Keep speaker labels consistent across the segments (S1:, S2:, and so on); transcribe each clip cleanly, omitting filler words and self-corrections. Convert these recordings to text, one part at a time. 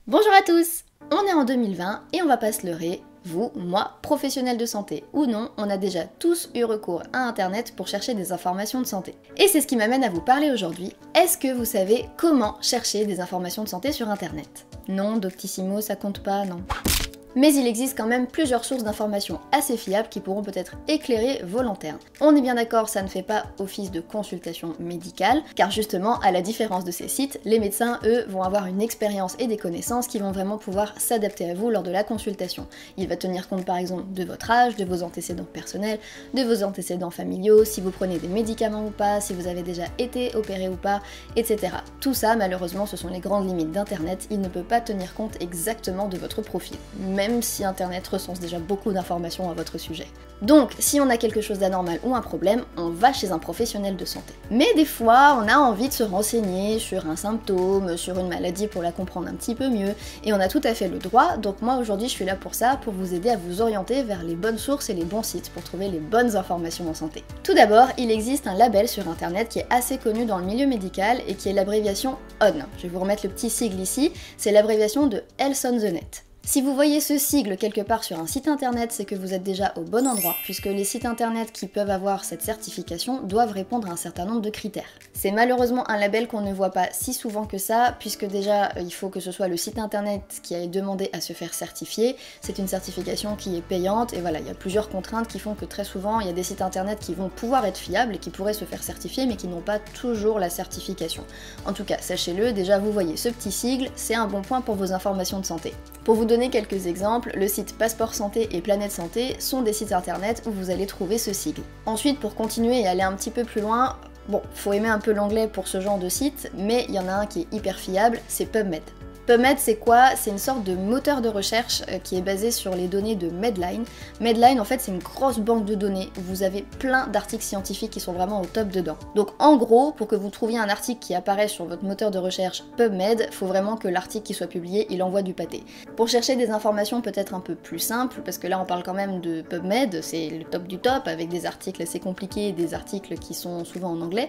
S1: Bonjour à tous! On est en 2020 et on va pas se leurrer, vous, moi, professionnels de santé ou non, on a déjà tous eu recours à internet pour chercher des informations de santé. Et c'est ce qui m'amène à vous parler aujourd'hui. Est-ce que vous savez comment chercher des informations de santé sur internet? Non, Doctissimo, ça compte pas, non. Mais il existe quand même plusieurs sources d'informations assez fiables qui pourront peut-être éclairer vos lanternes. On est bien d'accord, ça ne fait pas office de consultation médicale, car justement, à la différence de ces sites, les médecins, eux, vont avoir une expérience et des connaissances qui vont vraiment pouvoir s'adapter à vous lors de la consultation. Il va tenir compte par exemple de votre âge, de vos antécédents personnels, de vos antécédents familiaux, si vous prenez des médicaments ou pas, si vous avez déjà été opéré ou pas, etc. Tout ça, malheureusement, ce sont les grandes limites d'Internet, il ne peut pas tenir compte exactement de votre profil, même si Internet recense déjà beaucoup d'informations à votre sujet. Donc, si on a quelque chose d'anormal ou un problème, on va chez un professionnel de santé. Mais des fois, on a envie de se renseigner sur un symptôme, sur une maladie pour la comprendre un petit peu mieux, et on a tout à fait le droit, donc moi aujourd'hui je suis là pour ça, pour vous aider à vous orienter vers les bonnes sources et les bons sites pour trouver les bonnes informations en santé. Tout d'abord, il existe un label sur Internet qui est assez connu dans le milieu médical et qui est l'abréviation HON. Je vais vous remettre le petit sigle ici, c'est l'abréviation de Health on the Net. Si vous voyez ce sigle quelque part sur un site internet, c'est que vous êtes déjà au bon endroit, puisque les sites internet qui peuvent avoir cette certification doivent répondre à un certain nombre de critères. C'est malheureusement un label qu'on ne voit pas si souvent que ça, puisque déjà il faut que ce soit le site internet qui ait demandé à se faire certifier, c'est une certification qui est payante, et voilà, il y a plusieurs contraintes qui font que très souvent il y a des sites internet qui vont pouvoir être fiables et qui pourraient se faire certifier, mais qui n'ont pas toujours la certification. En tout cas, sachez-le, déjà vous voyez ce petit sigle, c'est un bon point pour vos informations de santé. Pour vous donner quelques exemples, le site Passeport Santé et Planète Santé sont des sites internet où vous allez trouver ce sigle. Ensuite, pour continuer et aller un petit peu plus loin, bon, faut aimer un peu l'anglais pour ce genre de site, mais il y en a un qui est hyper fiable, c'est PubMed. PubMed, c'est quoi? C'est une sorte de moteur de recherche qui est basé sur les données de Medline. Medline, en fait, c'est une grosse banque de données où vous avez plein d'articles scientifiques qui sont vraiment au top dedans. Donc, en gros, pour que vous trouviez un article qui apparaît sur votre moteur de recherche PubMed, il faut vraiment que l'article qui soit publié, il envoie du pâté. Pour chercher des informations peut-être un peu plus simples, parce que là, on parle quand même de PubMed, c'est le top du top, avec des articles assez compliqués, des articles qui sont souvent en anglais.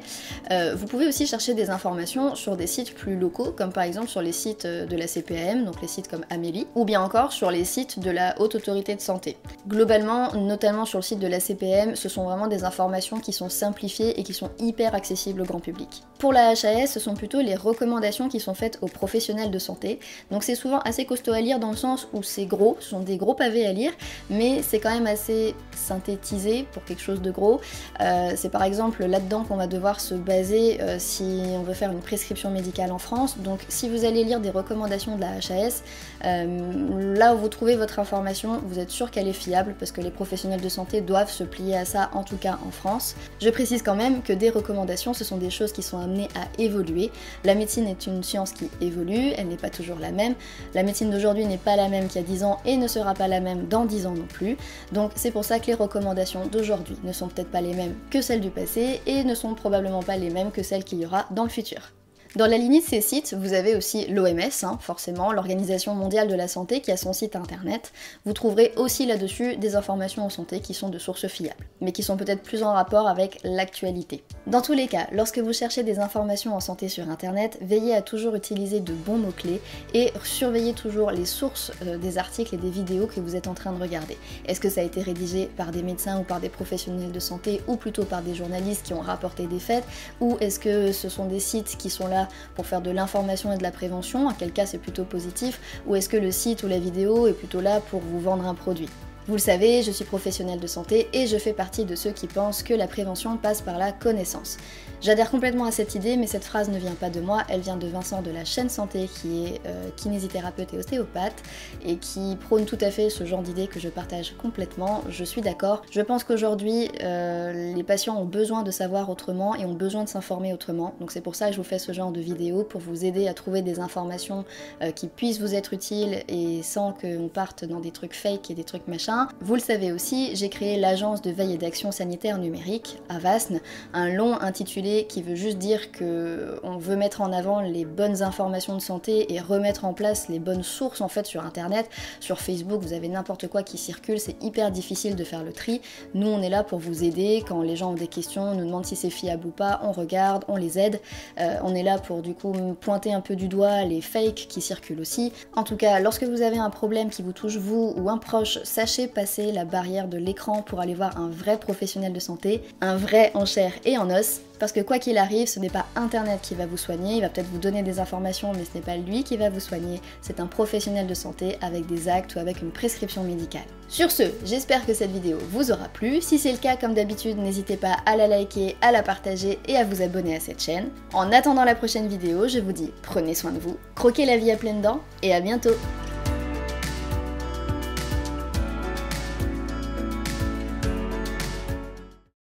S1: Vous pouvez aussi chercher des informations sur des sites plus locaux, comme par exemple sur les sites de la CPAM, donc les sites comme Amélie, ou bien encore sur les sites de la Haute Autorité de Santé. Globalement, notamment sur le site de la CPAM, ce sont vraiment des informations qui sont simplifiées et qui sont hyper accessibles au grand public. Pour la HAS, ce sont plutôt les recommandations qui sont faites aux professionnels de santé, donc c'est souvent assez costaud à lire dans le sens où c'est gros, ce sont des gros pavés à lire, mais c'est quand même assez synthétisé pour quelque chose de gros. C'est par exemple là-dedans qu'on va devoir se baser si on veut faire une prescription médicale en France, donc si vous allez lire des recommandations de la HAS, là où vous trouvez votre information, vous êtes sûr qu'elle est fiable parce que les professionnels de santé doivent se plier à ça, en tout cas en France. Je précise quand même que des recommandations, ce sont des choses qui sont amenées à évoluer. La médecine est une science qui évolue, elle n'est pas toujours la même. La médecine d'aujourd'hui n'est pas la même qu'il y a 10 ans et ne sera pas la même dans 10 ans non plus. Donc c'est pour ça que les recommandations d'aujourd'hui ne sont peut-être pas les mêmes que celles du passé et ne sont probablement pas les mêmes que celles qu'il y aura dans le futur. Dans la lignée de ces sites, vous avez aussi l'OMS, forcément, l'Organisation mondiale de la santé qui a son site internet. Vous trouverez aussi là-dessus des informations en santé qui sont de sources fiables, mais qui sont peut-être plus en rapport avec l'actualité. Dans tous les cas, lorsque vous cherchez des informations en santé sur internet, veillez à toujours utiliser de bons mots-clés et surveillez toujours les sources des articles et des vidéos que vous êtes en train de regarder. Est-ce que ça a été rédigé par des médecins ou par des professionnels de santé ou plutôt par des journalistes qui ont rapporté des faits, ou est-ce que ce sont des sites qui sont là pour faire de l'information et de la prévention, en quel cas c'est plutôt positif, ou est-ce que le site ou la vidéo est plutôt là pour vous vendre un produit? Vous le savez, je suis professionnelle de santé et je fais partie de ceux qui pensent que la prévention passe par la connaissance. J'adhère complètement à cette idée, mais cette phrase ne vient pas de moi, elle vient de Vincent de la chaîne Santé qui est kinésithérapeute et ostéopathe et qui prône tout à fait ce genre d'idée que je partage complètement. Je suis d'accord. Je pense qu'aujourd'hui, les patients ont besoin de savoir autrement et ont besoin de s'informer autrement. Donc c'est pour ça que je vous fais ce genre de vidéo, pour vous aider à trouver des informations qui puissent vous être utiles et sans qu'on parte dans des trucs fake et des trucs machin. prochain. Vous le savez aussi, j'ai créé l'agence de veille et d'action sanitaire numérique, Avasn, un long intitulé qui veut juste dire que on veut mettre en avant les bonnes informations de santé et remettre en place les bonnes sources en fait sur internet. Sur Facebook, vous avez n'importe quoi qui circule, c'est hyper difficile de faire le tri. Nous, on est là pour vous aider. Quand les gens ont des questions, on nous demande si c'est fiable ou pas, on regarde, on les aide. On est là pour du coup pointer un peu du doigt les fakes qui circulent aussi. En tout cas, lorsque vous avez un problème qui vous touche vous ou un proche, sachez passer la barrière de l'écran pour aller voir un vrai professionnel de santé, un vrai en chair et en os. Parce que quoi qu'il arrive, ce n'est pas internet qui va vous soigner, il va peut-être vous donner des informations, mais ce n'est pas lui qui va vous soigner, c'est un professionnel de santé avec des actes ou avec une prescription médicale. Sur ce, j'espère que cette vidéo vous aura plu. Si c'est le cas, comme d'habitude, n'hésitez pas à la liker, à la partager et à vous abonner à cette chaîne. En attendant la prochaine vidéo, je vous dis prenez soin de vous, croquez la vie à pleines dents et à bientôt.